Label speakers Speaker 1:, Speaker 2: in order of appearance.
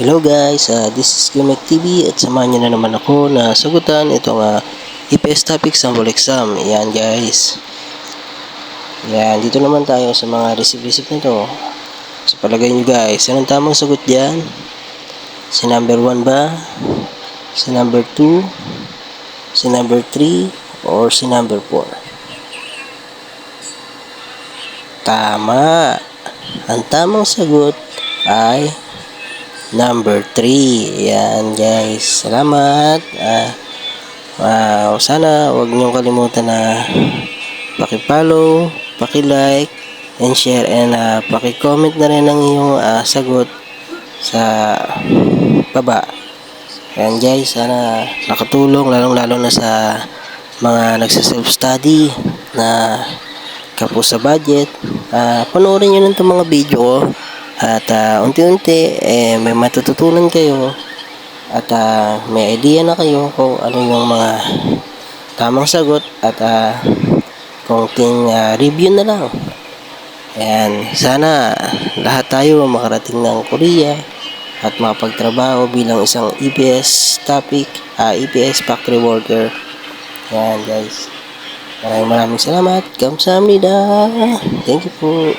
Speaker 1: Hello guys, this is Gumek TV at samahan nyo na naman ako na sagutan itong EPS topic sample exam. Ayan guys. Ayan, dito naman tayo sa mga receive nito. So palagay nyo guys, anong tamang sagot dyan? Si number 1 ba? Si number 2? Si number 3? Or si number 4? Tama! Ang tamang sagot ay number 3. Yan guys. Salamat. Sana wag niyong kalimutan na paki-follow, paki-like, and share, and paki-comment na rin ang iyong sagot sa baba. Yan guys. Sana nakatulong lalong-lalo na sa mga nagsa-self-study na kapos sa budget. Panoorin nyo lang itong mga video ko. At unti-unti may matututunan kayo at may idea na kayo kung ano yung mga tamang sagot at konting review na lang. Ayan, sana lahat tayo makarating ng Korea at makapagtrabaho bilang isang EPS EPS factory worker. Ayan guys, maraming salamat. Kamsahamnida. Thank you po.